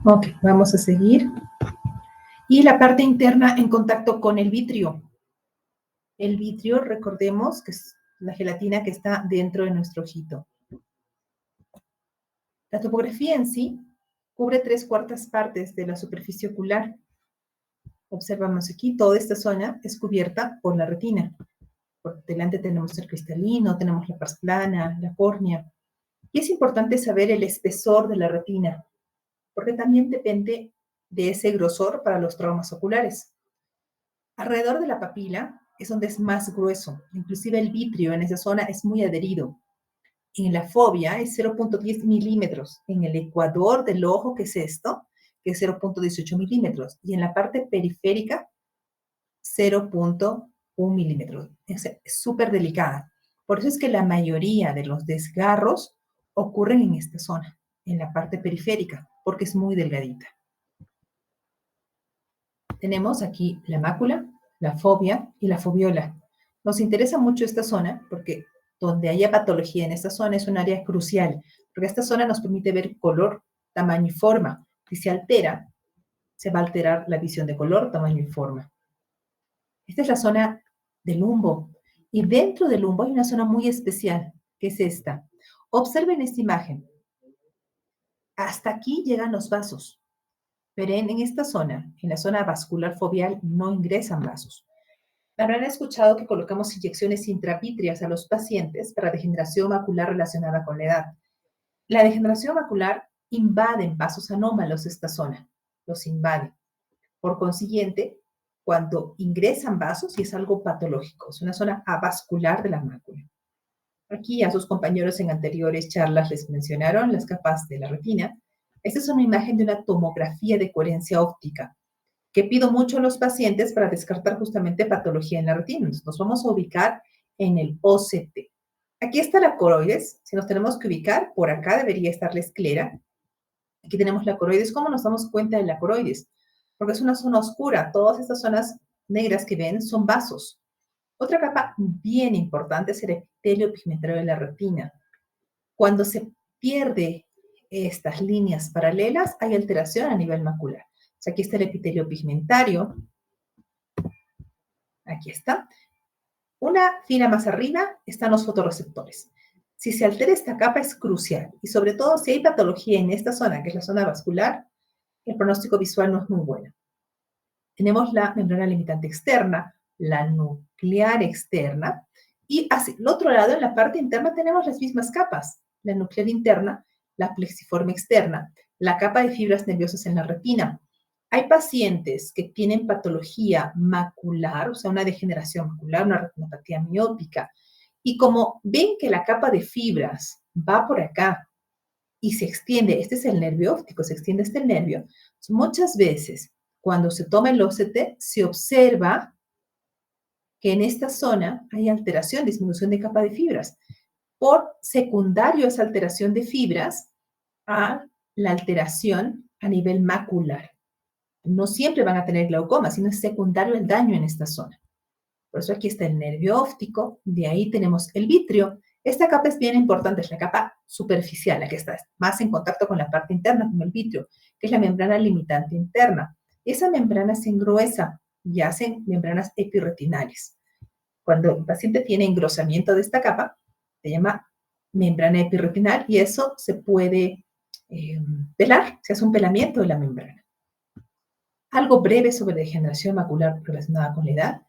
Ok, vamos a seguir. Y la parte interna en contacto con el vitrio. El vitrio, recordemos que es la gelatina que está dentro de nuestro ojito. La topografía en sí cubre 3/4 de la superficie ocular. Observamos aquí, toda esta zona es cubierta por la retina. Por delante tenemos el cristalino, tenemos la pars plana, la córnea. Y es importante saber el espesor de la retina, porque también depende de ese grosor para los traumas oculares. Alrededor de la papila es donde es más grueso, inclusive el vitrio en esa zona es muy adherido. En la fobia es 0.10 milímetros, en el ecuador del ojo, que es esto, que es 0.18 milímetros, y en la parte periférica 0.1 milímetros. Es súper delicada. Por eso es que la mayoría de los desgarros ocurren en esta zona, en la parte periférica, porque es muy delgadita. Tenemos aquí la mácula, la fobia y la fobiola. Nos interesa mucho esta zona porque donde haya patología en esta zona es un área crucial, porque esta zona nos permite ver color, tamaño y forma. Si se altera, se va a alterar la visión de color, tamaño y forma. Esta es la zona del lumbo. Y dentro del lumbo hay una zona muy especial, que es esta. Observen esta imagen. Hasta aquí llegan los vasos. Pero en esta zona, en la zona vascular fobial, no ingresan vasos. Habrán escuchado que colocamos inyecciones intravítreas a los pacientes para degeneración macular relacionada con la edad. La degeneración macular invade en vasos anómalos esta zona, los invade. Por consiguiente, cuando ingresan vasos, y es algo patológico, es una zona avascular de la mácula. Aquí a sus compañeros en anteriores charlas les mencionaron las capas de la retina. Esta es una imagen de una tomografía de coherencia óptica que pido mucho a los pacientes para descartar justamente patología en la retina. Entonces, nos vamos a ubicar en el OCT. Aquí está la coroides. Si nos tenemos que ubicar, por acá debería estar la esclera. Aquí tenemos la coroides. ¿Cómo nos damos cuenta de la coroides? Porque es una zona oscura. Todas estas zonas negras que ven son vasos. Otra capa bien importante es el epitelio pigmentario de la retina. Cuando se pierde estas líneas paralelas, hay alteración a nivel macular. O sea, aquí está el epitelio pigmentario. Aquí está. Una fila más arriba están los fotorreceptores. Si se altera esta capa es crucial y sobre todo si hay patología en esta zona, que es la zona vascular, el pronóstico visual no es muy bueno. Tenemos la membrana limitante externa, la nuclear externa y hacia el otro lado, en la parte interna, tenemos las mismas capas, la nuclear interna, la plexiforme externa, la capa de fibras nerviosas en la retina. Hay pacientes que tienen patología macular, o sea, una degeneración macular, una retinopatía miópica, y como ven que la capa de fibras va por acá y se extiende, este es el nervio óptico, se extiende este nervio, muchas veces cuando se toma el OCT se observa que en esta zona hay alteración, disminución de capa de fibras. Por secundario esa alteración de fibras a la alteración a nivel macular. No siempre van a tener glaucoma, sino es secundario el daño en esta zona. Por eso aquí está el nervio óptico, de ahí tenemos el vitrio. Esta capa es bien importante, es la capa superficial, la que está más en contacto con la parte interna, con el vitrio, que es la membrana limitante interna. Esa membrana se engruesa y hacen membranas epirretinales. Cuando el paciente tiene engrosamiento de esta capa, se llama membrana epirretinal y eso se puede pelar, se hace un pelamiento de la membrana. Algo breve sobre degeneración macular relacionada con la edad.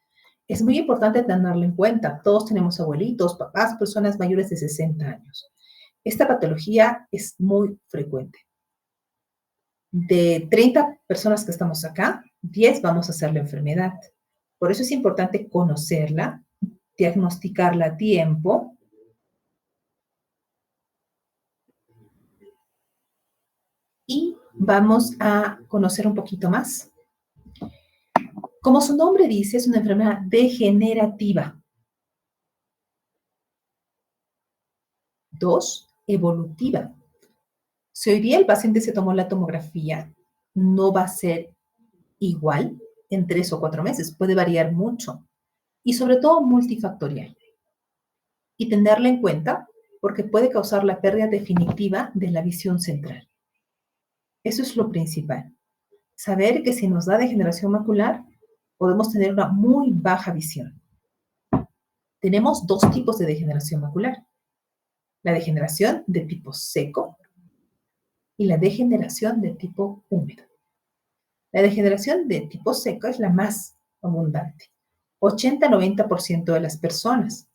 Es muy importante tenerlo en cuenta. Todos tenemos abuelitos, papás, personas mayores de 60 años. Esta patología es muy frecuente. De 30 personas que estamos acá, 10 vamos a hacer la enfermedad. Por eso es importante conocerla, diagnosticarla a tiempo. Y vamos a conocer un poquito más. Como su nombre dice, es una enfermedad degenerativa. 2, evolutiva. Si hoy día el paciente se tomó la tomografía, no va a ser igual en 3 o 4 meses, puede variar mucho y sobre todo multifactorial. Y tenerla en cuenta porque puede causar la pérdida definitiva de la visión central. Eso es lo principal. Saber que si nos da degeneración macular, podemos tener una muy baja visión. Tenemos dos tipos de degeneración macular. La degeneración de tipo seco y la degeneración de tipo húmedo. La degeneración de tipo seco es la más abundante. 80-90% de las personas.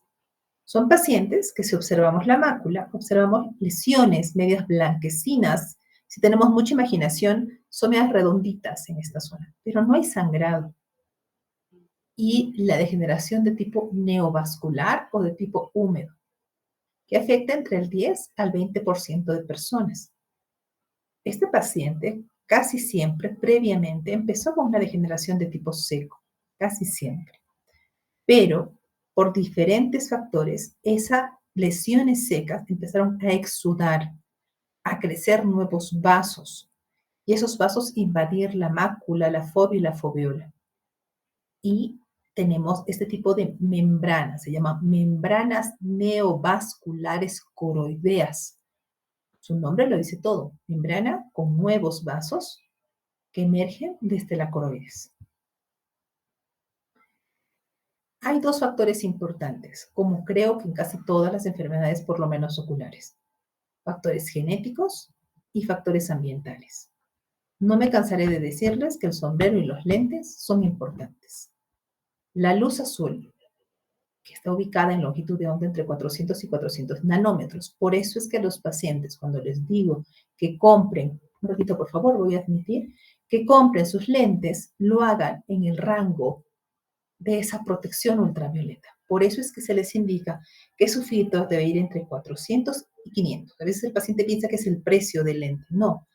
Son pacientes que si observamos la mácula, observamos lesiones medias blanquecinas. Si tenemos mucha imaginación, son medias redonditas en esta zona, pero no hay sangrado. Y la degeneración de tipo neovascular o de tipo húmedo, que afecta entre el 10 al 20% de personas. Este paciente casi siempre previamente empezó con una degeneración de tipo seco, casi siempre. Pero por diferentes factores, esas lesiones secas empezaron a exudar, a crecer nuevos vasos, y esos vasos invadir la mácula, la fovea y la foveola. Y tenemos este tipo de membranas, se llaman membranas neovasculares coroideas. Su nombre lo dice todo, membrana con nuevos vasos que emergen desde la coroides. Hay dos factores importantes, como creo que en casi todas las enfermedades, por lo menos oculares. Factores genéticos y factores ambientales. No me cansaré de decirles que el sombrero y los lentes son importantes. La luz azul, que está ubicada en longitud de onda entre 400 y 400 nanómetros. Por eso es que los pacientes, cuando les digo que compren, un ratito por favor, voy a admitir, que compren sus lentes, lo hagan en el rango de esa protección ultravioleta. Por eso es que se les indica que su filtro debe ir entre 400 y 500. A veces el paciente piensa que es el precio del lente. No,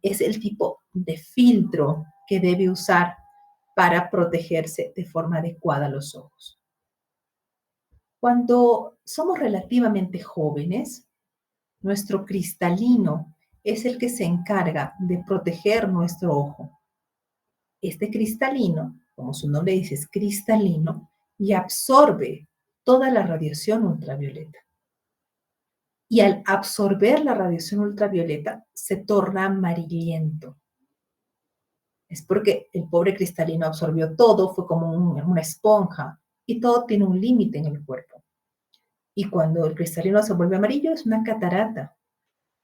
es el tipo de filtro que debe usar para protegerse de forma adecuada los ojos. Cuando somos relativamente jóvenes, nuestro cristalino es el que se encarga de proteger nuestro ojo. Este cristalino, como su nombre dice, es cristalino y absorbe toda la radiación ultravioleta. Y al absorber la radiación ultravioleta se torna amarillento. Es porque el pobre cristalino absorbió todo, fue como una esponja y todo tiene un límite en el cuerpo. Y cuando el cristalino se vuelve amarillo es una catarata.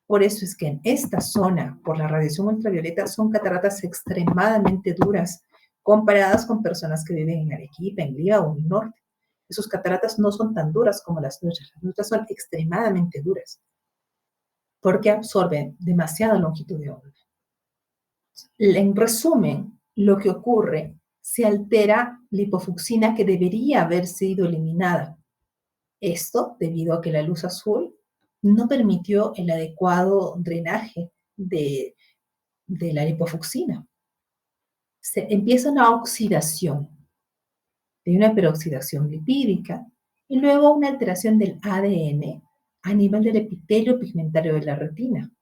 Por eso es que en esta zona, por la radiación ultravioleta, son cataratas extremadamente duras comparadas con personas que viven en Arequipa, en Lima o en el norte. Esas cataratas no son tan duras como las nuestras son extremadamente duras porque absorben demasiada longitud de onda. En resumen, lo que ocurre, se altera la hipofucsina que debería haber sido eliminada. Esto debido a que la luz azul no permitió el adecuado drenaje de la lipofucsina. Se empieza una oxidación, de una peroxidación lipídica y luego una alteración del ADN a nivel del epitelio pigmentario de la retina.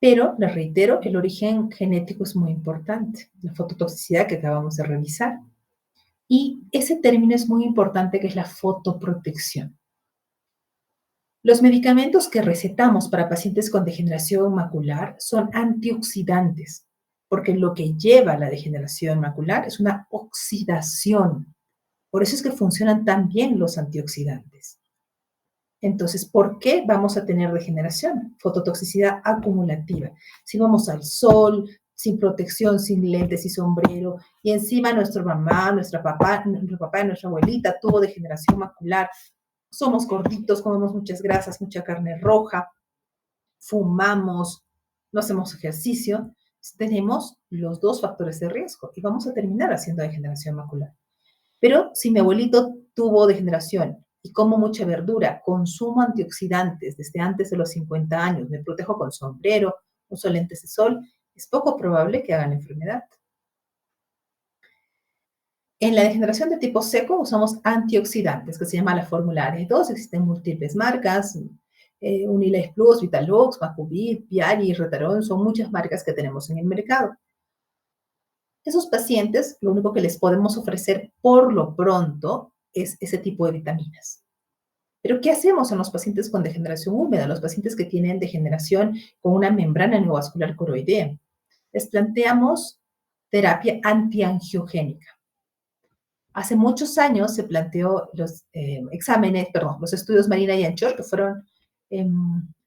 Pero, les reitero, el origen genético es muy importante, la fototoxicidad que acabamos de revisar. Y ese término es muy importante, que es la fotoprotección. Los medicamentos que recetamos para pacientes con degeneración macular son antioxidantes, porque lo que lleva a la degeneración macular es una oxidación. Por eso es que funcionan tan bien los antioxidantes. Entonces, ¿por qué vamos a tener degeneración? Fototoxicidad acumulativa. Si vamos al sol, sin protección, sin lentes y sombrero, y encima nuestra mamá, nuestro papá, nuestra abuelita tuvo degeneración macular, somos gorditos, comemos muchas grasas, mucha carne roja, fumamos, no hacemos ejercicio, tenemos los dos factores de riesgo y vamos a terminar haciendo degeneración macular. Pero si mi abuelito tuvo degeneración y como mucha verdura, consumo antioxidantes desde antes de los 50 años, me protejo con sombrero, uso lentes de sol, es poco probable que hagan enfermedad. En la degeneración de tipo seco usamos antioxidantes, que se llama la fórmula ARE2. Existen múltiples marcas, Unilife Plus, Vitalux, Macubit, Piaggi, Retarón, son muchas marcas que tenemos en el mercado. Esos pacientes, lo único que les podemos ofrecer por lo pronto es ese tipo de vitaminas. Pero ¿qué hacemos en los pacientes con degeneración húmeda, los pacientes que tienen degeneración con una membrana neovascular coroidea? Les planteamos terapia antiangiogénica. Hace muchos años se planteó los los estudios Marina y Anchor, que fueron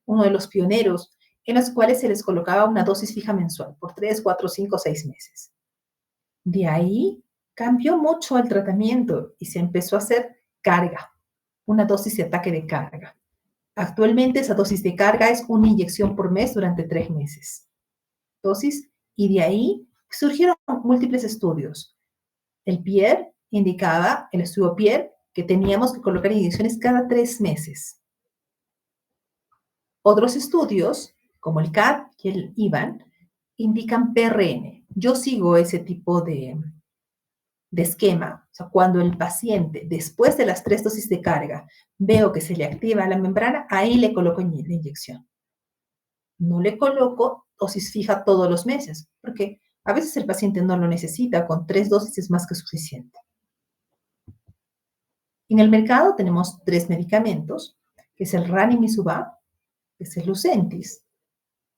uno de los pioneros, en los cuales se les colocaba una dosis fija mensual por 3, 4, 5, 6 meses. De ahí cambió mucho el tratamiento y se empezó a hacer carga, una dosis de ataque de carga. Actualmente esa dosis de carga es una inyección por mes durante 3 meses. Dosis, y de ahí surgieron múltiples estudios. El Pierre indicaba, el estudio Pierre, que teníamos que colocar inyecciones cada 3 meses. Otros estudios, como el CAT y el IVAN, indican PRN. Yo sigo ese tipo de esquema. O sea, cuando el paciente, después de las 3 dosis de carga, veo que se le activa la membrana, ahí le coloco la inyección. No le coloco dosis fija todos los meses, porque a veces el paciente no lo necesita, con 3 dosis es más que suficiente. En el mercado tenemos 3 medicamentos, que es el Ranibizumab, que es el Lucentis,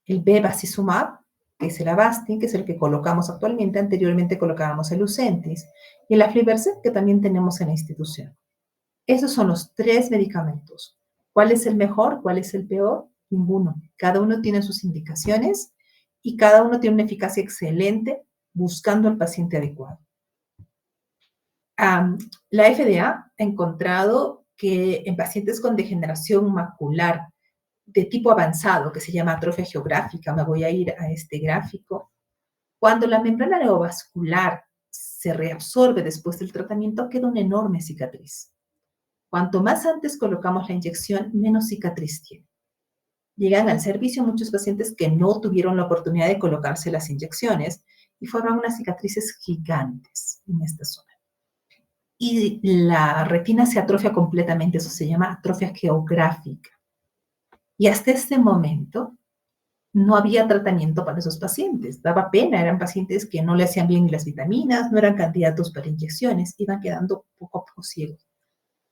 el Bevacizumab, que es el Avastin, que es el que colocamos actualmente, anteriormente colocábamos el Lucentis, y el Aflibercept, que también tenemos en la institución. Esos son los 3 medicamentos. ¿Cuál es el mejor? ¿Cuál es el peor? Ninguno. Cada uno tiene sus indicaciones y cada uno tiene una eficacia excelente buscando al paciente adecuado. La FDA ha encontrado que en pacientes con degeneración macular de tipo avanzado, que se llama atrofia geográfica, me voy a ir a este gráfico, cuando la membrana neovascular se reabsorbe después del tratamiento, queda una enorme cicatriz. Cuanto más antes colocamos la inyección, menos cicatriz tiene. Llegan al servicio muchos pacientes que no tuvieron la oportunidad de colocarse las inyecciones y forman unas cicatrices gigantes en esta zona. Y la retina se atrofia completamente, eso se llama atrofia geográfica. Y hasta este momento no había tratamiento para esos pacientes. Daba pena, eran pacientes que no le hacían bien las vitaminas, no eran candidatos para inyecciones, iban quedando poco a poco ciegos.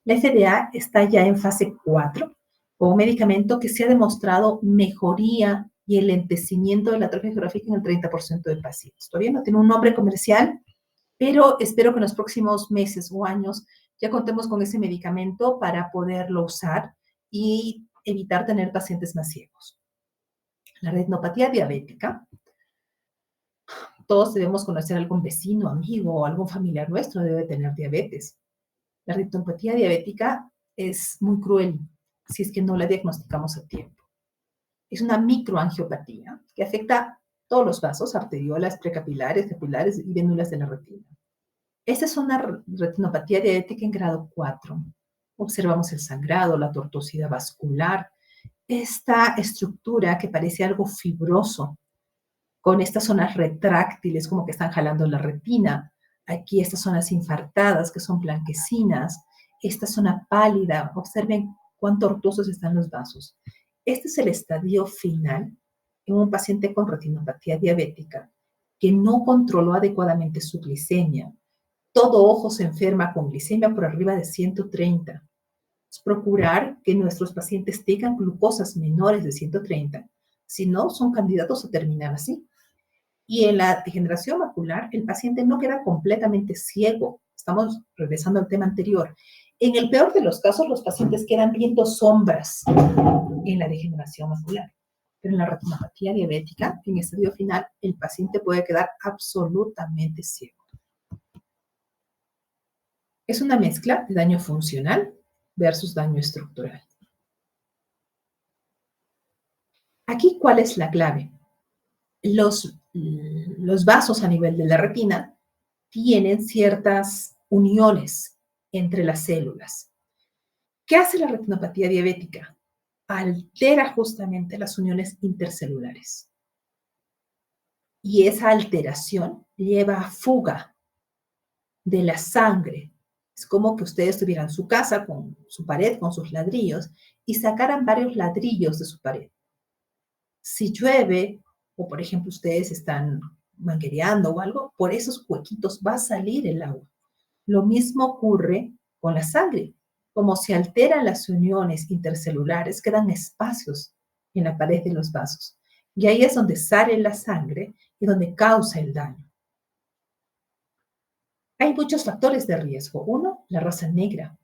La FDA está ya en fase 4, con un medicamento que se ha demostrado mejoría y el lentecimiento de la atrofia geográfica en el 30% de pacientes. Todavía no tiene un nombre comercial, pero espero que en los próximos meses o años ya contemos con ese medicamento para poderlo usar y evitar tener pacientes más ciegos. La retinopatía diabética, todos debemos conocer a algún vecino, amigo o algún familiar nuestro debe tener diabetes. La retinopatía diabética es muy cruel si es que no la diagnosticamos a tiempo. Es una microangiopatía que afecta todos los vasos, arteriolas, precapilares, capilares y vénulas de la retina. Esta es una retinopatía diabética en grado 4. Observamos el sangrado, la tortuosidad vascular, esta estructura que parece algo fibroso, con estas zonas retráctiles como que están jalando la retina. Aquí estas zonas infartadas que son blanquecinas, esta zona pálida, observen cuán tortuosos están los vasos. Este es el estadio final en un paciente con retinopatía diabética que no controló adecuadamente su glicemia. Todo ojo se enferma con glicemia por arriba de 130. Es procurar que nuestros pacientes tengan glucosas menores de 130, si no, son candidatos a terminar así. Y en la degeneración macular, el paciente no queda completamente ciego. Estamos regresando al tema anterior. En el peor de los casos, los pacientes quedan viendo sombras en la degeneración macular. Pero en la retinopatía diabética, en estadio final, el paciente puede quedar absolutamente ciego. Es una mezcla de daño funcional versus daño estructural. Aquí, ¿cuál es la clave? Los vasos a nivel de la retina tienen ciertas uniones entre las células. ¿Qué hace la retinopatía diabética? Altera justamente las uniones intercelulares. Y esa alteración lleva a fuga de la sangre. Es como que ustedes tuvieran su casa con su pared, con sus ladrillos, y sacaran varios ladrillos de su pared. Si llueve, o por ejemplo ustedes están manguereando o algo, por esos huequitos va a salir el agua. Lo mismo ocurre con la sangre. Como se alteran las uniones intercelulares, quedan espacios en la pared de los vasos. Y ahí es donde sale la sangre y donde causa el daño. Hay muchos factores de riesgo. Uno, la raza negra.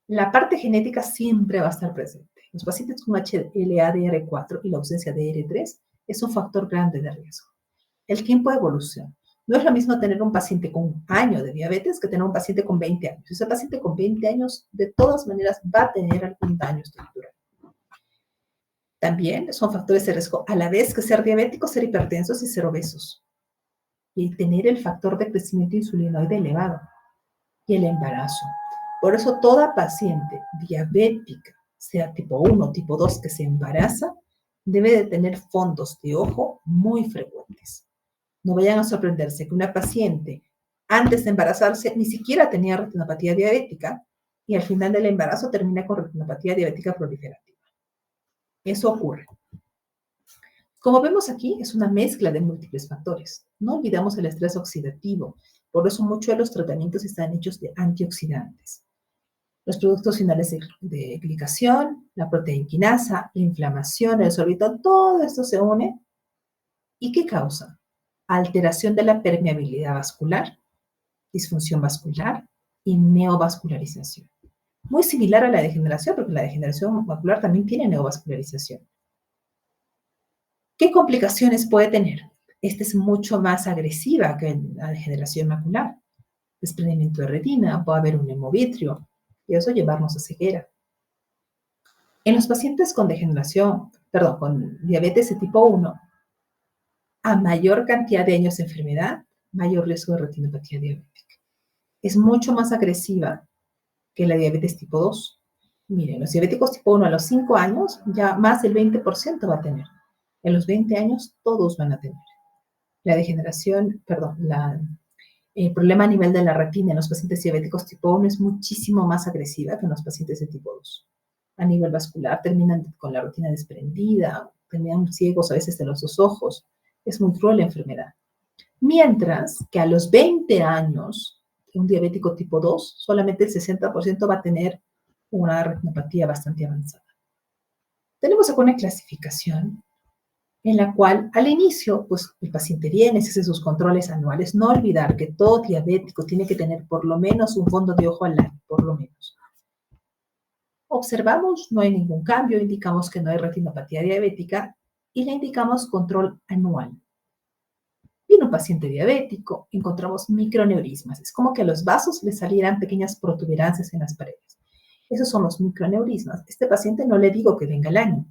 La parte genética siempre va a estar presente. Los pacientes con HLA-DR4 y la ausencia de R3 es un factor grande de riesgo. El tiempo de evolución. No es lo mismo tener un paciente con un año de diabetes que tener un paciente con 20 años. Ese paciente con 20 años, de todas maneras, va a tener algún daño estructural. También son factores de riesgo a la vez que ser diabéticos, ser hipertensos y ser obesos. Y tener el factor de crecimiento insulinoide elevado. Y el embarazo. Por eso toda paciente diabética, sea tipo 1 o tipo 2 que se embaraza, debe de tener fondos de ojo muy frecuentes. No vayan a sorprenderse que una paciente antes de embarazarse ni siquiera tenía retinopatía diabética y al final del embarazo termina con retinopatía diabética proliferativa. Eso ocurre. Como vemos aquí, es una mezcla de múltiples factores. No olvidamos el estrés oxidativo. Por eso muchos de los tratamientos están hechos de antioxidantes. Los productos finales de glicación, la proteína quinasa, la inflamación, el sorbitol, todo esto se une. ¿Y qué causa? Alteración de la permeabilidad vascular, disfunción vascular y neovascularización. Muy similar a la degeneración, porque la degeneración macular también tiene neovascularización. ¿Qué complicaciones puede tener? Esta es mucho más agresiva que la degeneración macular. Desprendimiento de retina, puede haber un hemovitrio y eso llevarnos a ceguera. En los pacientes con con diabetes de tipo 1, a mayor cantidad de años de enfermedad, mayor riesgo de retinopatía diabética. Es mucho más agresiva que la diabetes tipo 2. Miren, los diabéticos tipo 1 a los 5 años, ya más del 20% va a tener. En los 20 años, todos van a tener. La degeneración, el problema a nivel de la retina en los pacientes diabéticos tipo 1 es muchísimo más agresiva que en los pacientes de tipo 2. A nivel vascular, terminan con la retina desprendida, terminan ciegos a veces de los dos ojos. Es muy cruel la enfermedad. Mientras que a los 20 años, un diabético tipo 2, solamente el 60% va a tener una retinopatía bastante avanzada. Tenemos acá una clasificación en la cual al inicio, pues el paciente viene, se hace sus controles anuales. No olvidar que todo diabético tiene que tener por lo menos un fondo de ojo al año, por lo menos. Observamos, no hay ningún cambio, indicamos que no hay retinopatía diabética y le indicamos control anual. Viene un paciente diabético, encontramos microneurismas. Es como que a los vasos le salieran pequeñas protuberancias en las paredes. Esos son los microneurismas. Este paciente no le digo que venga al año,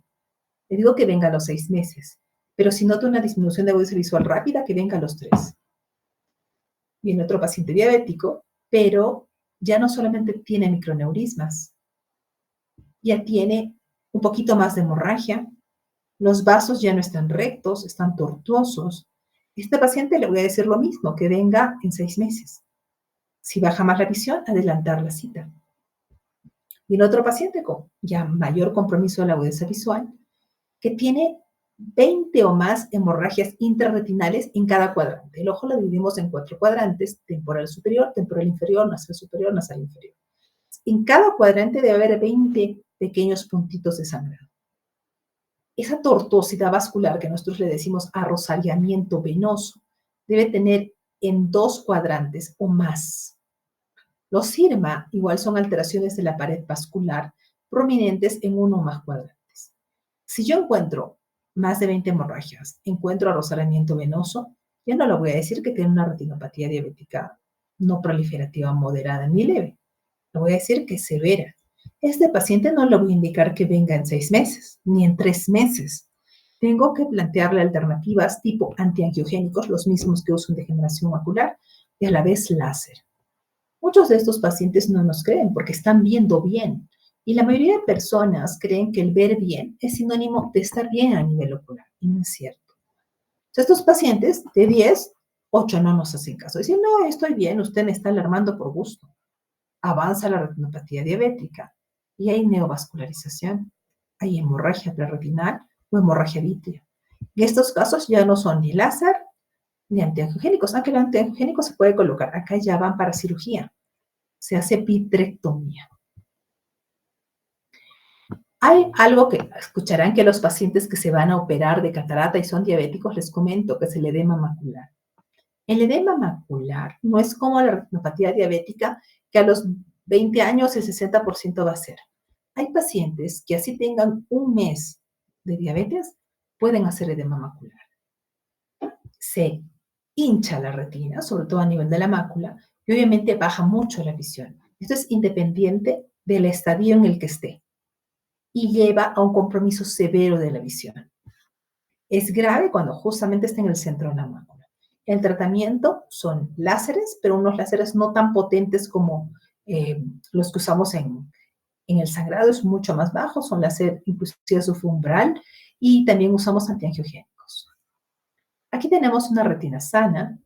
le digo que venga a los 6 meses. Pero si nota una disminución de agudeza visual rápida, que venga a los 3. Viene otro paciente diabético, pero ya no solamente tiene microneurismas, ya tiene un poquito más de hemorragia, los vasos ya no están rectos, están tortuosos. Este paciente le voy a decir lo mismo, que venga en 6 meses. Si baja más la visión, adelantar la cita. Y el otro paciente con ya mayor compromiso de la agudeza visual, que tiene 20 o más hemorragias intrarretinales en cada cuadrante. El ojo lo dividimos en 4 cuadrantes: temporal superior, temporal inferior, nasal superior, nasal inferior. En cada cuadrante debe haber 20 pequeños puntitos de sangrado. Esa tortuosidad vascular que nosotros le decimos arrosallamiento venoso debe tener en 2 cuadrantes o más. Los SIRMA igual son alteraciones de la pared vascular prominentes en 1 o más cuadrantes. Si yo encuentro más de 20 hemorragias, encuentro arrosallamiento venoso, ya no le voy a decir que tiene una retinopatía diabética no proliferativa moderada ni leve. Le voy a decir que es severa. Este paciente no le voy a indicar que venga en 6 meses, ni en 3 meses. Tengo que plantearle alternativas tipo antiangiogénicos, los mismos que uso en degeneración macular, y a la vez láser. Muchos de estos pacientes no nos creen porque están viendo bien. Y la mayoría de personas creen que el ver bien es sinónimo de estar bien a nivel ocular. Y no es cierto. Entonces, estos pacientes de 10, 8 no nos hacen caso. Dicen, no, estoy bien, usted me está alarmando por gusto. Avanza la retinopatía diabética y hay neovascularización, hay hemorragia preretinal o hemorragia vítrea. Y estos casos ya no son ni láser ni antiangiogénicos, aunque el antiangiogénico se puede colocar. Acá ya van para cirugía, se hace vitrectomía. Hay algo que escucharán que los pacientes que se van a operar de catarata y son diabéticos, les comento que es el edema macular. El edema macular no es como la retinopatía diabética, que a los 20 años el 60% va a ser. Hay pacientes que así tengan un mes de diabetes, pueden hacer edema macular. Se hincha la retina, sobre todo a nivel de la mácula, y obviamente baja mucho la visión. Esto es independiente del estadio en el que esté y lleva a un compromiso severo de la visión. Es grave cuando justamente está en el centro de la mácula. El tratamiento son láseres, pero unos láseres no tan potentes como los que usamos en el sangrado, es mucho más bajo, son láser inclusive subumbral, y también usamos antiangiogénicos. Aquí tenemos una retina sana,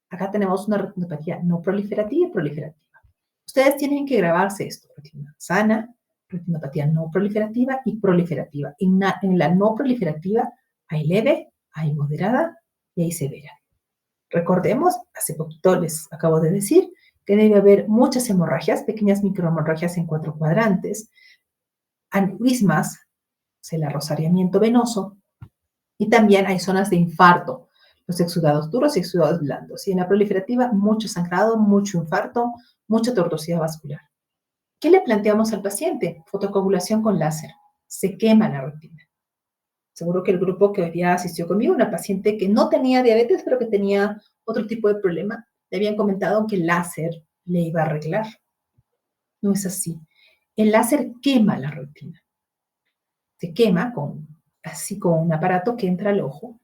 acá tenemos una retinopatía no proliferativa y proliferativa. Ustedes tienen que grabarse esto: retina sana, retinopatía no proliferativa y proliferativa. En la no proliferativa hay leve, hay moderada y hay severa. Recordemos, hace poquito les acabo de decir que debe haber muchas hemorragias, pequeñas microhemorragias en 4 cuadrantes, aneurismas, el arrosariamiento venoso, y también hay zonas de infarto, los exudados duros y exudados blandos. Y en la proliferativa, mucho sangrado, mucho infarto, mucha tortuosidad vascular. ¿Qué le planteamos al paciente? Fotocoagulación con láser. Se quema la retina. Seguro que el grupo que hoy día asistió conmigo, una paciente que no tenía diabetes, pero que tenía otro tipo de problema, le habían comentado que el láser le iba a arreglar. No es así. El láser quema la retina. Se quema así con un aparato que entra al ojo.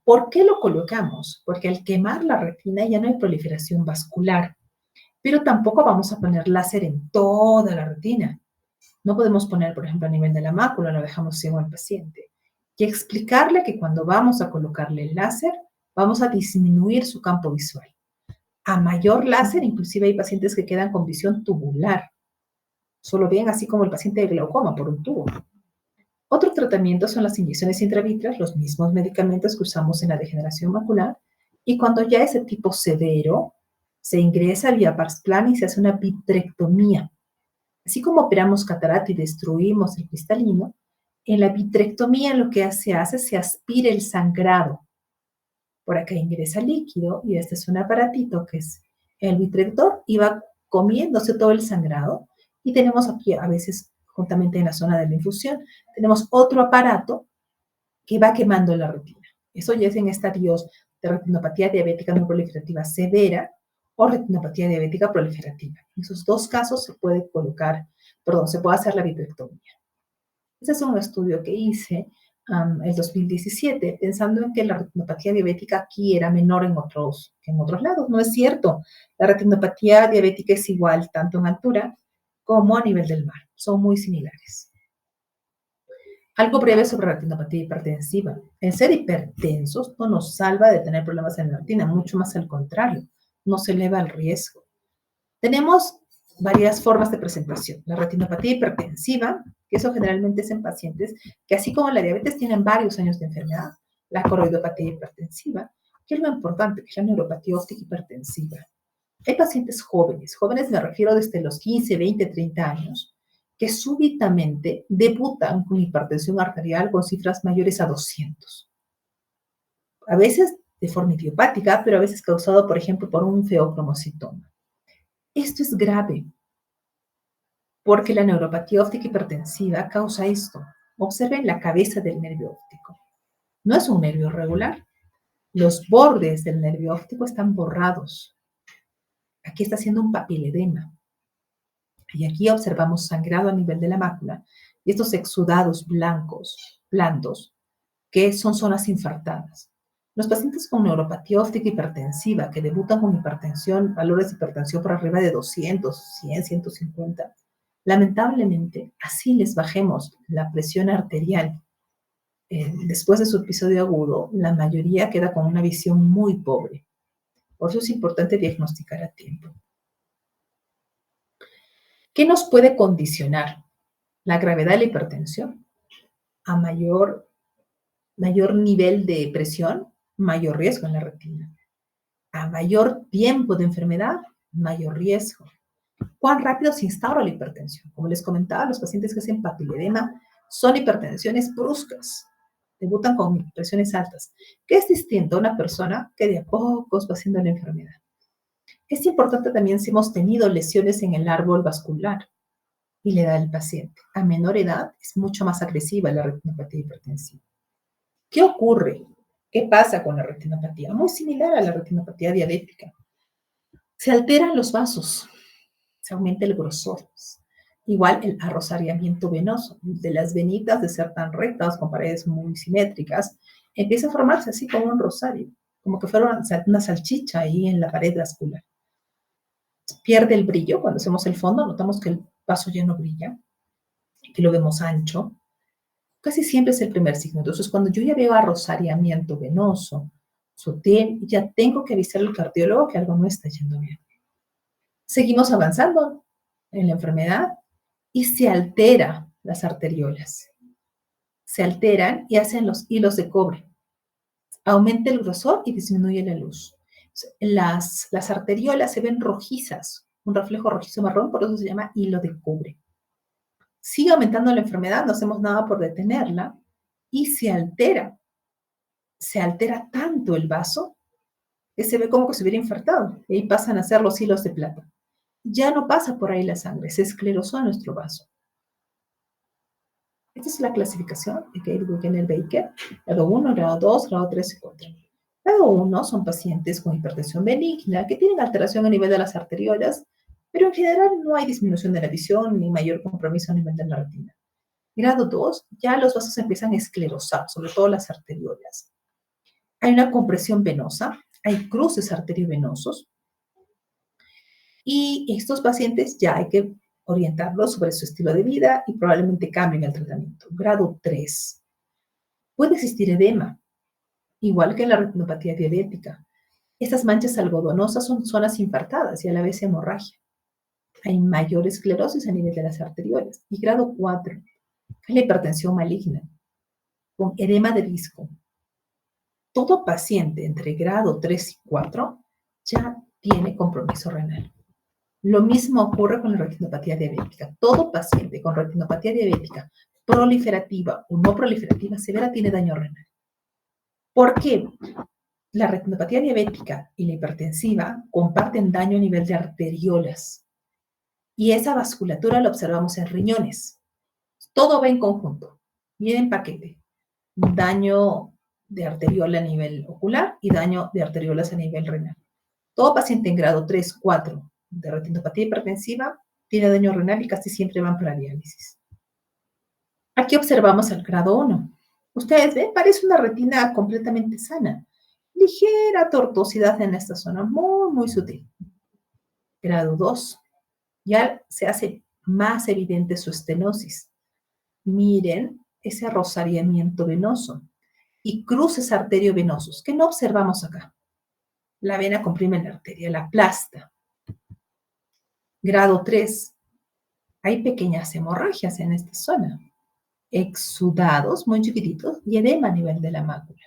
¿Por qué lo colocamos? Porque al quemar la retina ya no hay proliferación vascular, pero tampoco vamos a poner láser en toda la retina. No podemos poner, por ejemplo, a nivel de la mácula, lo dejamos ciego al paciente. Y explicarle que cuando vamos a colocarle el láser, vamos a disminuir su campo visual. A mayor láser, inclusive hay pacientes que quedan con visión tubular. Solo ven así como el paciente de glaucoma por un tubo. Otro tratamiento son las inyecciones intravítreas, los mismos medicamentos que usamos en la degeneración macular. Y cuando ya es de tipo severo, se ingresa vía pars plana y se hace una vitrectomía. Así como operamos catarata y destruimos el cristalino, en la vitrectomía lo que se hace es se aspira el sangrado. Por acá ingresa líquido y este es un aparatito que es el vitrector y va comiéndose todo el sangrado. Y tenemos aquí a veces, juntamente en la zona de la infusión, tenemos otro aparato que va quemando la retina. Eso ya es en estadios de retinopatía diabética no proliferativa severa o retinopatía diabética proliferativa. En esos dos casos se puede hacer la vitrectomía. Ese es un estudio que hice el 2017, pensando en que la retinopatía diabética aquí era menor que en otros lados. No es cierto. La retinopatía diabética es igual tanto en altura como a nivel del mar. Son muy similares. Algo breve sobre la retinopatía hipertensiva. El ser hipertensos no nos salva de tener problemas en la retina, mucho más al contrario, nos eleva el riesgo. Tenemos varias formas de presentación. La retinopatía hipertensiva, que eso generalmente es en pacientes que, así como la diabetes, tienen varios años de enfermedad. La coroidopatía hipertensiva, que es lo importante, que es la neuropatía óptica hipertensiva. Hay pacientes jóvenes me refiero desde los 15, 20, 30 años, que súbitamente debutan con hipertensión arterial con cifras mayores a 200. A veces de forma idiopática, pero a veces causado, por ejemplo, por un feocromocitoma. Esto es grave, porque la neuropatía óptica hipertensiva causa esto. Observen la cabeza del nervio óptico. No es un nervio regular. Los bordes del nervio óptico están borrados. Aquí está haciendo un papiledema. Y aquí observamos sangrado a nivel de la mácula y estos exudados blancos, blandos, que son zonas infartadas. Los pacientes con neuropatía óptica hipertensiva que debutan con hipertensión, valores de hipertensión por arriba de 200, 100, 150, lamentablemente, así les bajemos la presión arterial. Después de su episodio agudo, la mayoría queda con una visión muy pobre. Por eso es importante diagnosticar a tiempo. ¿Qué nos puede condicionar? La gravedad de la hipertensión. A mayor nivel de presión, mayor riesgo en la retina. A mayor tiempo de enfermedad, mayor riesgo. ¿Cuán rápido se instaura la hipertensión? Como les comentaba, los pacientes que hacen papiledema son hipertensiones bruscas, debutan con presiones altas, que es distinto a una persona que de a pocos va haciendo la enfermedad. Es importante también si hemos tenido lesiones en el árbol vascular y la edad del paciente. A menor edad es mucho más agresiva la retinopatía hipertensiva. ¿Qué ocurre? ¿Qué pasa con la retinopatía? Muy similar a la retinopatía diabética. Se alteran los vasos, se aumenta el grosor. Igual el arrosariamiento venoso, de las venitas de ser tan rectas con paredes muy simétricas, empieza a formarse así como un rosario, como que fuera una salchicha ahí en la pared vascular. Pierde el brillo, cuando hacemos el fondo notamos que el vaso ya no brilla, que lo vemos ancho. Casi siempre es el primer signo. Entonces, cuando yo ya veo arrosariamiento venoso, sutil, ya tengo que avisar al cardiólogo que algo no está yendo bien. Seguimos avanzando en la enfermedad y se alteran las arteriolas. Se alteran y hacen los hilos de cobre. Aumenta el grosor y disminuye la luz. Las arteriolas se ven rojizas, un reflejo rojizo marrón, por eso se llama hilo de cobre. Sigue aumentando la enfermedad, no hacemos nada por detenerla y se altera. Se altera tanto el vaso que se ve como que se hubiera infartado. Y ahí pasan a ser los hilos de plata. Ya no pasa por ahí la sangre, se esclerosó nuestro vaso. Esta es la clasificación de Geiger-Wigner-Baker, grado 1, grado 2, grado 3 y 4. Grado 1 son pacientes con hipertensión benigna que tienen alteración a nivel de las arteriolas, pero en general no hay disminución de la visión ni mayor compromiso a nivel de la retina. Grado 2, ya los vasos empiezan a esclerosar, sobre todo las arteriolas. Hay una compresión venosa, hay cruces arteriovenosos, y estos pacientes ya hay que orientarlos sobre su estilo de vida y probablemente cambien el tratamiento. Grado 3. Puede existir edema, igual que en la retinopatía diabética. Estas manchas algodonosas son zonas infartadas y a la vez hemorragia. Hay mayor esclerosis a nivel de las arteriolas. Y grado 4 es la hipertensión maligna, con edema de disco. Todo paciente entre grado 3 y 4 ya tiene compromiso renal. Lo mismo ocurre con la retinopatía diabética. Todo paciente con retinopatía diabética proliferativa o no proliferativa severa tiene daño renal. ¿Por qué? La retinopatía diabética y la hipertensiva comparten daño a nivel de arteriolas. Y esa vasculatura la observamos en riñones. Todo va en conjunto, viene en paquete. Daño de arteriola a nivel ocular y daño de arteriolas a nivel renal. Todo paciente en grado 3, 4 de retinopatía hipertensiva tiene daño renal y casi siempre van para diálisis. Aquí observamos el grado 1. Ustedes ven, parece una retina completamente sana. Ligera tortuosidad en esta zona, muy, muy sutil. Grado 2. Ya se hace más evidente su estenosis. Miren ese arrosariamiento venoso y cruces arteriovenosos que no observamos acá. La vena comprime la arteria, la aplasta. Grado 3. Hay pequeñas hemorragias en esta zona, exudados muy chiquititos y edema a nivel de la mácula.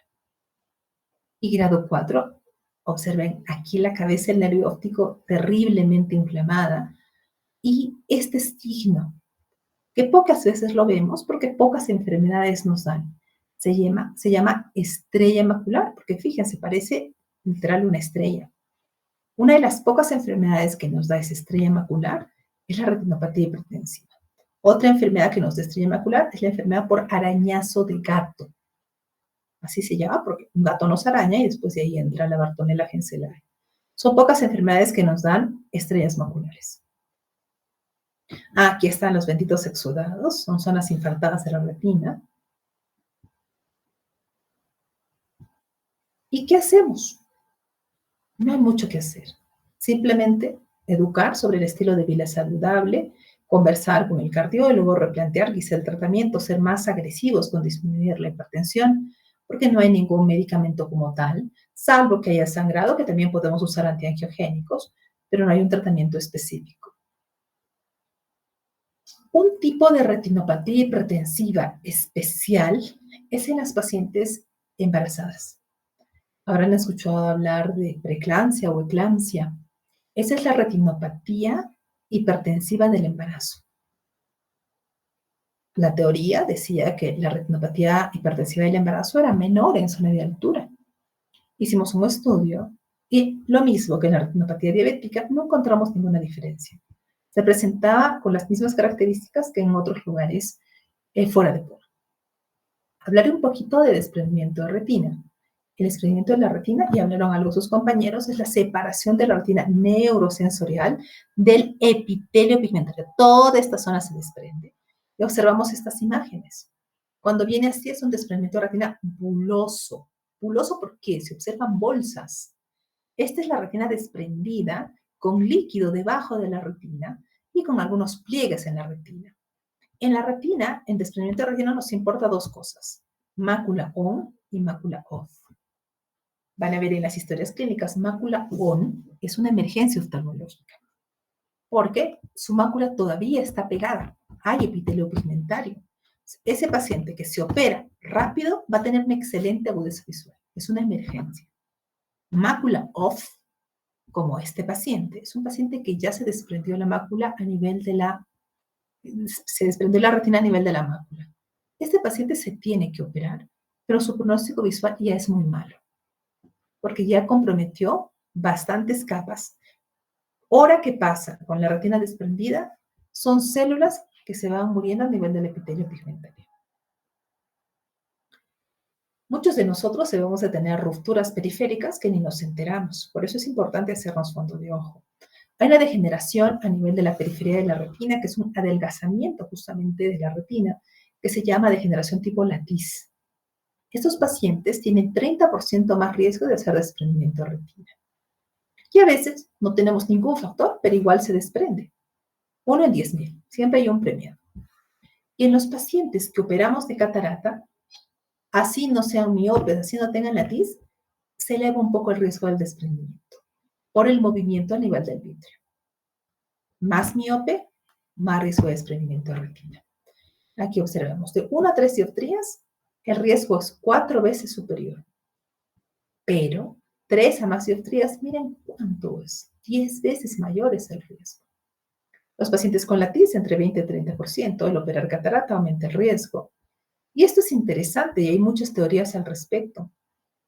Y grado 4, observen aquí la cabeza, el nervio óptico terriblemente inflamada y este signo, que pocas veces lo vemos porque pocas enfermedades nos dan. Se llama estrella macular, porque fíjense, parece literal una estrella. Una de las pocas enfermedades que nos da esa estrella macular es la retinopatía hipertensiva. Otra enfermedad que nos da estrella macular es la enfermedad por arañazo de gato. Así se llama porque un gato nos araña y después de ahí entra la Bartonella genzellae. Son pocas enfermedades que nos dan estrellas maculares. Aquí están los benditos exudados, son zonas infartadas de la retina. ¿Y qué hacemos? No hay mucho que hacer. Simplemente educar sobre el estilo de vida saludable, conversar con el cardiólogo, replantear quizá el tratamiento, ser más agresivos con disminuir la hipertensión, porque no hay ningún medicamento como tal, salvo que haya sangrado, que también podemos usar antiangiogénicos, pero no hay un tratamiento específico. Un tipo de retinopatía hipertensiva especial es en las pacientes embarazadas. Habrán escuchado hablar de preeclampsia o eclampsia. Esa es la retinopatía hipertensiva del embarazo. La teoría decía que la retinopatía hipertensiva del embarazo era menor en zona de altura. Hicimos un estudio y lo mismo que en la retinopatía diabética, no encontramos ninguna diferencia. Se presentaba con las mismas características que en otros lugares fuera de Polo. Hablaré un poquito de desprendimiento de retina. El desprendimiento de la retina, y hablaron algo sus compañeros, es la separación de la retina neurosensorial del epitelio pigmentario. Toda esta zona se desprende. Y observamos estas imágenes. Cuando viene así es un desprendimiento de retina buloso. Buloso porque se observan bolsas. Esta es la retina desprendida con líquido debajo de la retina y con algunos pliegues en la retina. En la retina, en desprendimiento de retina nos importa dos cosas, mácula on y mácula off. Van a ver en las historias clínicas, mácula on es una emergencia oftalmológica, porque su mácula todavía está pegada, hay epitelio pigmentario. Ese paciente que se opera rápido va a tener una excelente agudeza visual, es una emergencia. Mácula off, como este paciente, es un paciente que ya se desprendió la mácula a nivel de se desprendió la retina a nivel de la mácula. Este paciente se tiene que operar, pero su pronóstico visual ya es muy malo, porque ya comprometió bastantes capas. Hora que pasa con la retina desprendida, son células que se van muriendo a nivel del epitelio pigmentario. Muchos de nosotros debemos de tener rupturas periféricas que ni nos enteramos, por eso es importante hacernos fondo de ojo. Hay una degeneración a nivel de la periferia de la retina, que es un adelgazamiento justamente de la retina, que se llama degeneración tipo latiz. Estos pacientes tienen 30% más riesgo de hacer desprendimiento de retina. Y a veces no tenemos ningún factor, pero igual se desprende. 1 en 10.000, siempre hay un premio. Y en los pacientes que operamos de catarata, así no sean miopes, así no tengan latiz, se eleva un poco el riesgo del desprendimiento por el movimiento a nivel del vitrio. Más miope, más riesgo de desprendimiento de retina. Aquí observamos, de 1 a 3 dioptrías, el riesgo es 4 veces superior. Pero 3 a más dioptrías, miren cuánto es, 10 veces mayor es el riesgo. Los pacientes con latiz, entre 20 y 30%, el operar catarata aumenta el riesgo. Y esto es interesante y hay muchas teorías al respecto.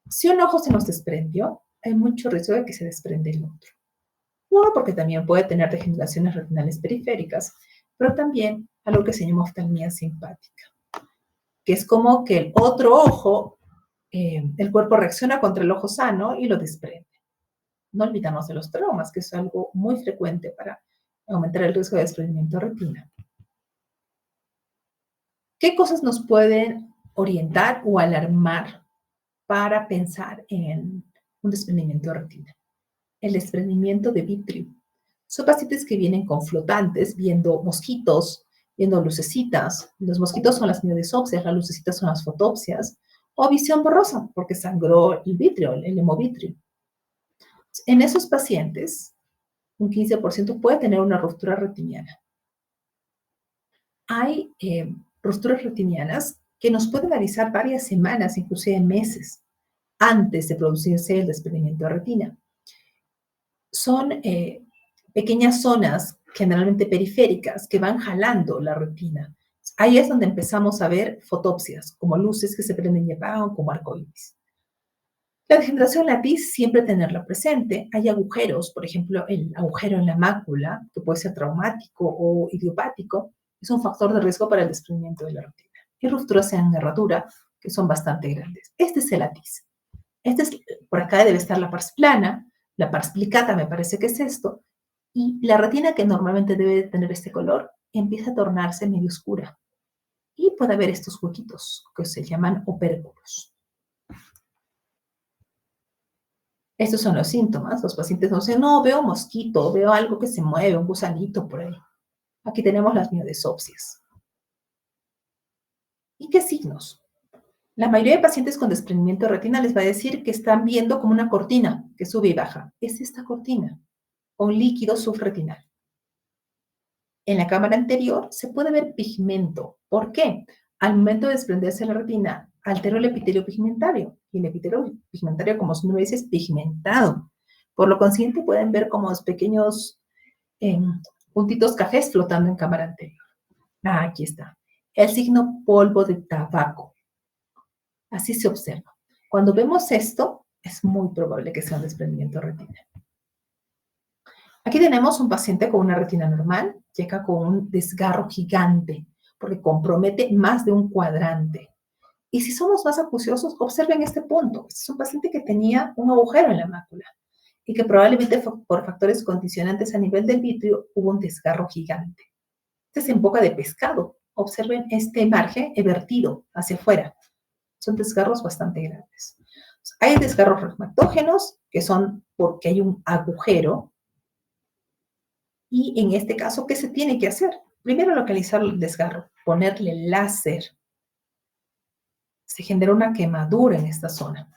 Si un ojo se nos desprendió, hay mucho riesgo de que se desprenda el otro. Uno, porque también puede tener degeneraciones retinales periféricas, pero también algo que se llama oftalmía simpática, que es como que el otro ojo, el cuerpo reacciona contra el ojo sano y lo desprende. No olvidamos de los traumas, que es algo muy frecuente para aumentar el riesgo de desprendimiento de retina. ¿Qué cosas nos pueden orientar o alarmar para pensar en un desprendimiento de retina? El desprendimiento de vitrio. Son pacientes que vienen con flotantes, viendo mosquitos, viendo lucecitas. Los mosquitos son las miodesopsias, las lucecitas son las fotopsias, o visión borrosa, porque sangró el vitrio, el hemovitrio. En esos pacientes, un 15% puede tener una ruptura retiniana. Hay rupturas retinianas que nos pueden avisar varias semanas, inclusive meses, antes de producirse el desprendimiento de retina. Son pequeñas zonas, generalmente periféricas, que van jalando la retina. Ahí es donde empezamos a ver fotopsias, como luces que se prenden y apagan, como arcoíris. La degeneración latiz, siempre tenerla presente. Hay agujeros, por ejemplo, el agujero en la mácula, que puede ser traumático o idiopático, es un factor de riesgo para el desprendimiento de la retina. Y rupturas en herradura, que son bastante grandes. Este es el latiz. Por acá debe estar la pars plana, la pars plicata me parece que es esto, y la retina que normalmente debe tener este color empieza a tornarse medio oscura. Y puede haber estos huequitos que se llaman opérculos. Estos son los síntomas. Los pacientes no dicen, no, veo un mosquito, veo algo que se mueve, un gusanito por ahí. Aquí tenemos las miodesopsias. ¿Y qué signos? La mayoría de pacientes con desprendimiento de retina les va a decir que están viendo como una cortina que sube y baja. Es esta cortina, con líquido subretinal. En la cámara anterior se puede ver pigmento. ¿Por qué? Al momento de desprenderse la retina, alteró el epitelio pigmentario. Y el epitelio pigmentario, como su nombre dice, es pigmentado. Por lo consiguiente, pueden ver como pequeños puntitos cafés flotando en cámara anterior. Aquí está. El signo polvo de tabaco. Así se observa. Cuando vemos esto, es muy probable que sea un desprendimiento de retina. Aquí tenemos un paciente con una retina normal, llega con un desgarro gigante, porque compromete más de un cuadrante. Y si somos más acuciosos, observen este punto. Este es un paciente que tenía un agujero en la mácula y que probablemente por factores condicionantes a nivel del vitrio hubo un desgarro gigante. Este es en boca de pescado. Observen este margen vertido hacia afuera. Son desgarros bastante grandes. Hay desgarros reumatógenos, que son porque hay un agujero. Y en este caso, ¿qué se tiene que hacer? Primero, localizar el desgarro, ponerle láser. Se genera una quemadura en esta zona.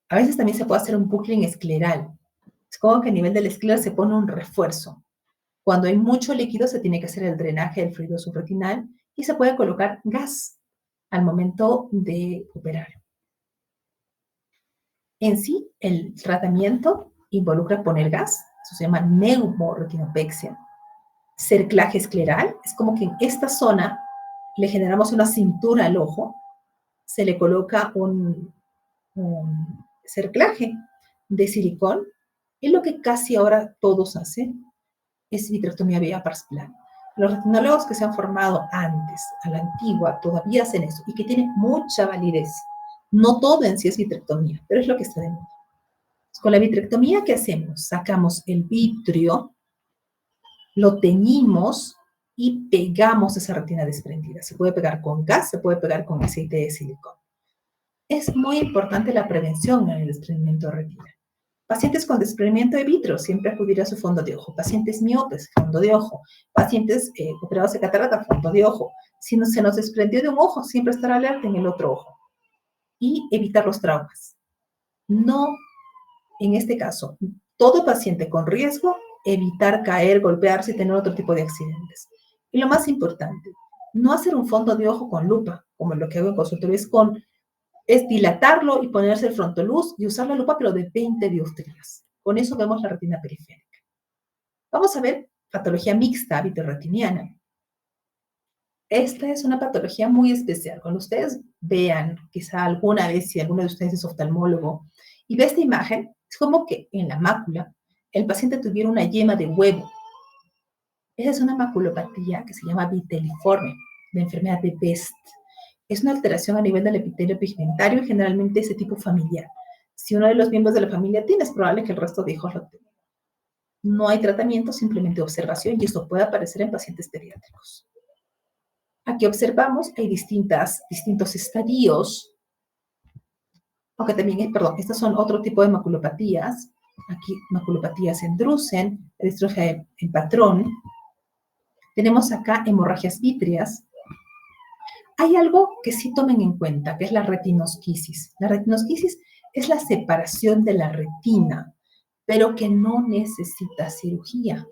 A veces también se puede hacer un bucling escleral. Es como que a nivel del esclera se pone un refuerzo. Cuando hay mucho líquido, se tiene que hacer el drenaje del fluido subretinal y se puede colocar gas al momento de operar. En sí, el tratamiento involucra poner gas, eso se llama neumoretinopexia. Cerclaje escleral, es como que en esta zona le generamos una cintura al ojo, se le coloca un cerclaje de silicón, y lo que casi ahora todos hacen es vitrectomía vía pars plana. Los retinólogos que se han formado antes, a la antigua, todavía hacen eso y que tienen mucha validez. No todo en sí es vitrectomía, pero es lo que está de moda. Con la vitrectomía, ¿qué hacemos? Sacamos el vitrio, lo teñimos y pegamos esa retina desprendida. Se puede pegar con gas, se puede pegar con aceite de silicón. Es muy importante la prevención en el desprendimiento de retina. Pacientes con desprendimiento de vitrio, siempre acudir a su fondo de ojo. Pacientes miopes, fondo de ojo. Pacientes operados de catarata, fondo de ojo. Si se nos desprendió de un ojo, siempre estar alerta en el otro ojo. Y evitar los traumas. No, en este caso, todo paciente con riesgo, evitar caer, golpearse y tener otro tipo de accidentes. Y lo más importante, no hacer un fondo de ojo con lupa, como lo que hago en consultorio, es dilatarlo y ponerse el frontoluz y usar la lupa, pero de 20 dioptrías. Con eso vemos la retina periférica. Vamos a ver patología mixta vitreoretiniana. Esta es una patología muy especial. Cuando ustedes vean, quizá alguna vez, si alguno de ustedes es oftalmólogo, y ve esta imagen, es como que en la mácula el paciente tuviera una yema de huevo. Esa es una maculopatía que se llama viteliforme, la enfermedad de Best. Es una alteración a nivel del epitelio pigmentario y generalmente ese tipo familiar. Si uno de los miembros de la familia tiene, es probable que el resto de hijos lo tengan. No hay tratamiento, simplemente observación, y esto puede aparecer en pacientes pediátricos. Aquí observamos, hay distintos estadios, aunque también, estos son otro tipo de maculopatías. Aquí, maculopatías en Drusen, distrofia en patrón. Tenemos acá hemorragias vítreas. Hay algo que sí tomen en cuenta, que es la retinosquisis. La retinosquisis es la separación de la retina, pero que no necesita cirugía.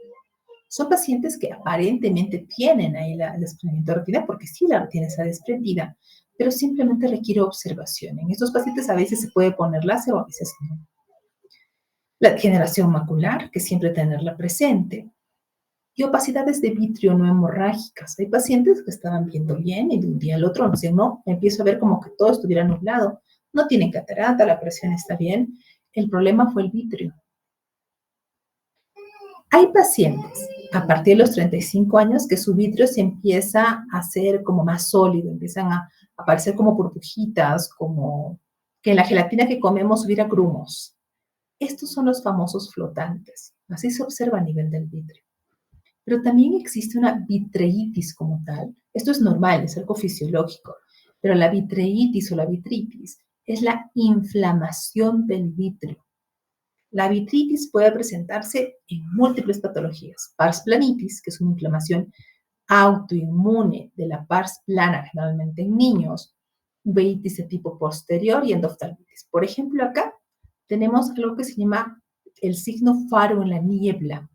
Son pacientes que aparentemente tienen ahí el desprendimiento de retina, porque sí la retina está desprendida, pero simplemente requiere observación. En estos pacientes a veces se puede poner láser o a veces no. La degeneración macular, que siempre tenerla presente. Y opacidades de vitrio no hemorrágicas. Hay pacientes que estaban viendo bien y de un día al otro dicen, no, empiezo a ver como que todo estuviera nublado. No tienen catarata, la presión está bien. El problema fue el vitrio. Hay pacientes a partir de los 35 años que su vitrio se empieza a hacer como más sólido, empiezan a aparecer como burbujitas, como que en la gelatina que comemos hubiera grumos. Estos son los famosos flotantes. Así se observa a nivel del vitrio. Pero también existe una vitreitis como tal. Esto es normal, es algo fisiológico. Pero la vitreitis o la vitritis es la inflamación del vitrio. La vitritis puede presentarse en múltiples patologías. Pars planitis, que es una inflamación autoinmune de la pars plana, generalmente en niños. Uveitis de tipo posterior y endoftalmitis. Por ejemplo, acá tenemos algo que se llama el signo faro en la niebla.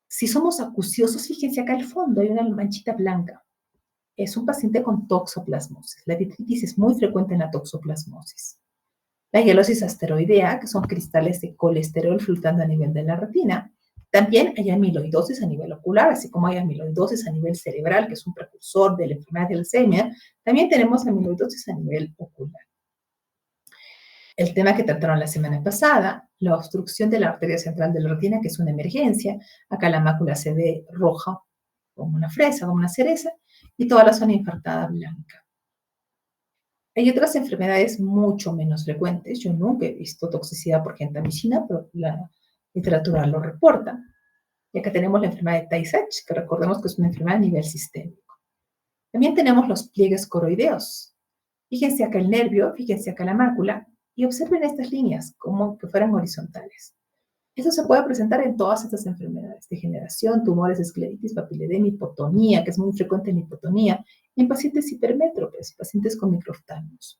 Si somos acuciosos, fíjense acá al fondo, hay una manchita blanca. Es un paciente con toxoplasmosis. La vitritis es muy frecuente en la toxoplasmosis. La hialosis asteroidea, que son cristales de colesterol flotando a nivel de la retina, También hay amiloidosis a nivel ocular, así como hay amiloidosis a nivel cerebral, que es un precursor de la enfermedad de Alzheimer, también tenemos amiloidosis a nivel ocular. El tema que trataron la semana pasada, la obstrucción de la arteria central de la retina, que es una emergencia. Acá la mácula se ve roja, como una fresa, como una cereza, y toda la zona infartada blanca. Hay otras enfermedades mucho menos frecuentes. Yo nunca he visto toxicidad por gentamicina, pero la literatura lo reporta. Y acá tenemos la enfermedad de Tay-Sachs, que recordemos que es una enfermedad a nivel sistémico. También tenemos los pliegues coroideos. Fíjense acá el nervio, fíjense acá la mácula, y observen estas líneas como que fueran horizontales. Eso se puede presentar en todas estas enfermedades: degeneración, tumores, escleritis, papiledemia, hipotonía, que es muy frecuente en hipotonía, en pacientes hipermétropes, pacientes con microftalmos.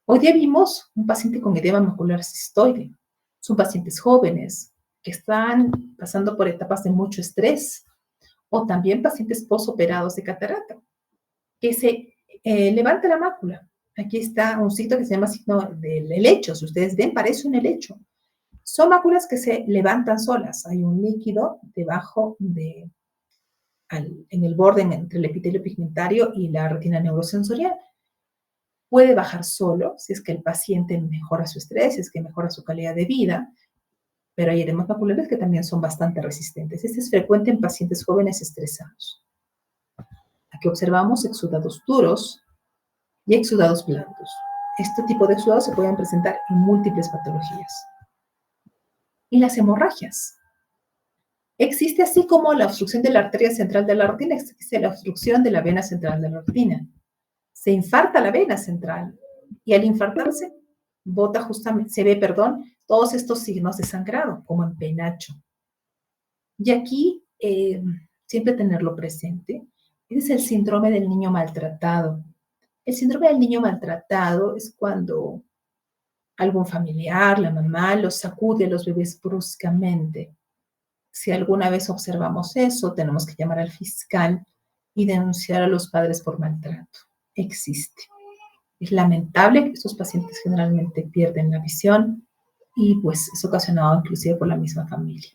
Hoy día vimos un paciente con edema macular cistoide. Son pacientes jóvenes que están pasando por etapas de mucho estrés, o también pacientes posoperados de catarata, que se levanta la mácula. Aquí está un signo que se llama signo del helecho. Si ustedes ven, parece un helecho. Son máculas que se levantan solas. Hay un líquido debajo en el borde entre el epitelio pigmentario y la retina neurosensorial. Puede bajar solo si es que el paciente mejora su estrés, si es que mejora su calidad de vida, pero hay edemas maculares que también son bastante resistentes. Este es frecuente en pacientes jóvenes estresados. Aquí observamos exudados duros y exudados blandos. Este tipo de exudados se pueden presentar en múltiples patologías. Y las hemorragias. Existe, así como la obstrucción de la arteria central de la retina, existe la obstrucción de la vena central de la retina. Se infarta la vena central y al infartarse se ve, todos estos signos de sangrado, como en penacho. Y aquí, siempre tenerlo presente, ese es el síndrome del niño maltratado. El síndrome del niño maltratado es cuando algún familiar, la mamá, los sacude a los bebés bruscamente. Si alguna vez observamos eso, tenemos que llamar al fiscal y denunciar a los padres por maltrato. Existe. Es lamentable que estos pacientes generalmente pierden la visión y pues es ocasionado inclusive por la misma familia.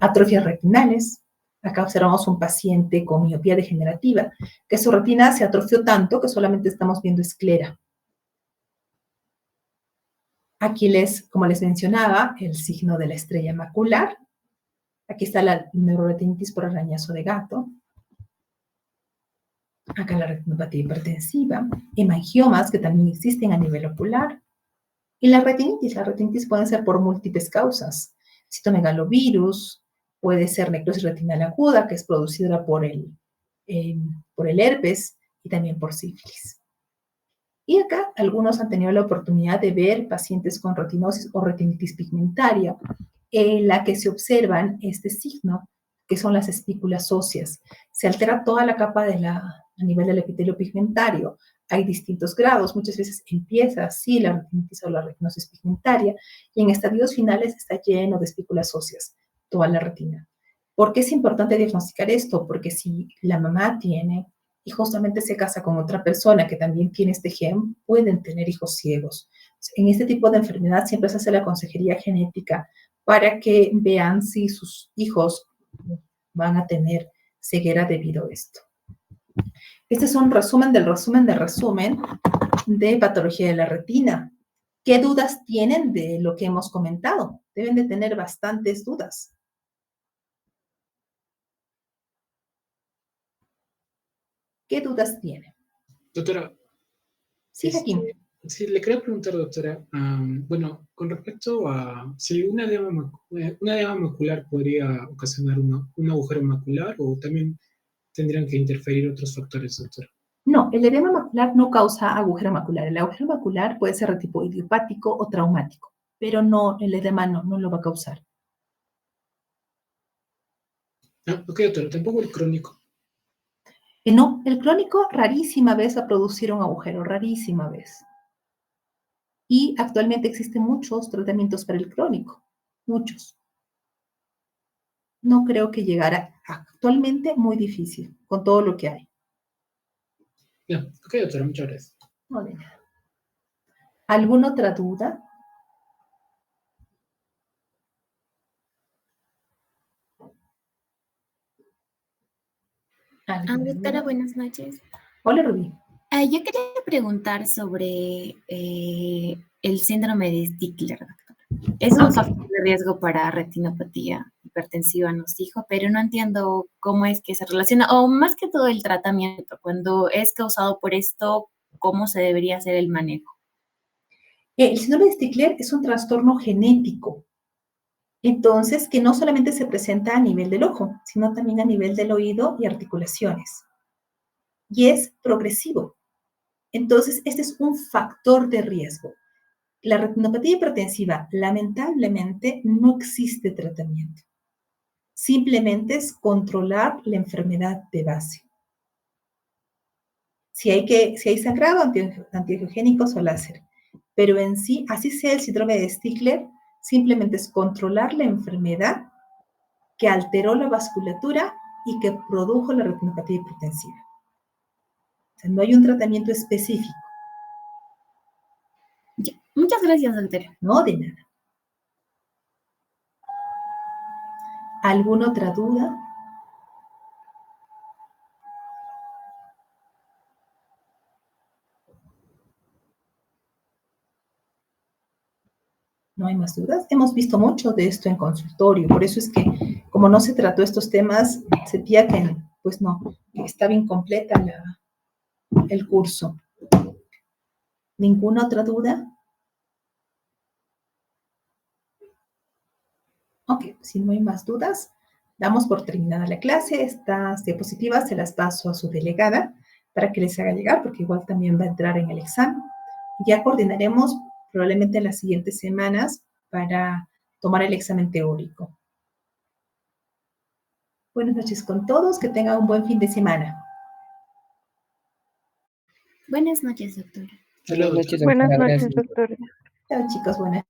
Atrofias retinales. Acá observamos un paciente con miopía degenerativa, que su retina se atrofió tanto que solamente estamos viendo esclera. Aquí como les mencionaba, el signo de la estrella macular. Aquí está la neuroretinitis por arañazo de gato. Acá la retinopatía hipertensiva, hemangiomas que también existen a nivel ocular. Y la retinitis puede ser por múltiples causas. Citomegalovirus, puede ser necrosis retinal aguda, que es producida por el herpes, y también por sífilis. Y acá algunos han tenido la oportunidad de ver pacientes con retinosis o retinitis pigmentaria, en la que se observan este signo, que son las espículas óseas. Se altera toda la capa a nivel del epitelio pigmentario. Hay distintos grados. Muchas veces empieza así la retinitis o la retinosis pigmentaria, y en estadios finales está lleno de espículas óseas, toda la retina. ¿Por qué es importante diagnosticar esto? Porque si la mamá tiene y justamente se casa con otra persona que también tiene este gen, pueden tener hijos ciegos. En este tipo de enfermedad siempre se hace la consejería genética para que vean si sus hijos van a tener ceguera debido a esto. Este es un resumen del resumen de patología de la retina. ¿Qué dudas tienen de lo que hemos comentado? Deben de tener bastantes dudas. ¿Qué dudas tienen? Doctora, Sí, Joaquín. sí, le quería preguntar, doctora, bueno, con respecto a si una edema macular podría ocasionar un agujero macular, o también tendrían que interferir otros factores, doctora. No, el edema macular no causa agujero macular. El agujero macular puede ser de tipo idiopático o traumático, pero no, el edema no lo va a causar. Ok, doctora, tampoco el crónico. No, el crónico rarísima vez va a producir un agujero, rarísima vez. Y actualmente existen muchos tratamientos para el crónico, muchos. No creo que llegara actualmente, muy difícil, con todo lo que hay. Bien, ok, doctora, muchas gracias. No de nada. ¿Alguna otra duda? Doctora, buenas noches. Hola, Rubí. Yo quería preguntar sobre el síndrome de Stickler, doctora. Es un factor de riesgo para retinopatía hipertensiva, nos dijo, pero no entiendo cómo es que se relaciona, o más que todo el tratamiento, cuando es causado por esto, ¿cómo se debería hacer el manejo? El síndrome de Stickler es un trastorno genético, entonces que no solamente se presenta a nivel del ojo, sino también a nivel del oído y articulaciones. Y es progresivo. Entonces, este es un factor de riesgo. La retinopatía hipertensiva, lamentablemente, no existe tratamiento. Simplemente es controlar la enfermedad de base. Si hay sangrado, antiangiogénicos o láser. Pero en sí, así sea el síndrome de Stickler, simplemente es controlar la enfermedad que alteró la vasculatura y que produjo la retinopatía hipertensiva. O sea, no hay un tratamiento específico. Ya. Muchas gracias, doctora. No, de nada. ¿Alguna otra duda? ¿No hay más dudas? Hemos visto mucho de esto en consultorio, por eso es que como no se trató estos temas, sentía que pues no, estaba incompleta el curso. ¿Ninguna otra duda? Ok, si no hay más dudas, damos por terminada la clase. Estas diapositivas se las paso a su delegada para que les haga llegar, porque igual también va a entrar en el examen. Ya coordinaremos probablemente en las siguientes semanas para tomar el examen teórico. Buenas noches con todos, que tengan un buen fin de semana. Buenas noches, doctora. Hasta luego, Buenas noches, doctora. doctora. Buenas noches, Gracias. doctora. Chao, chicos, buenas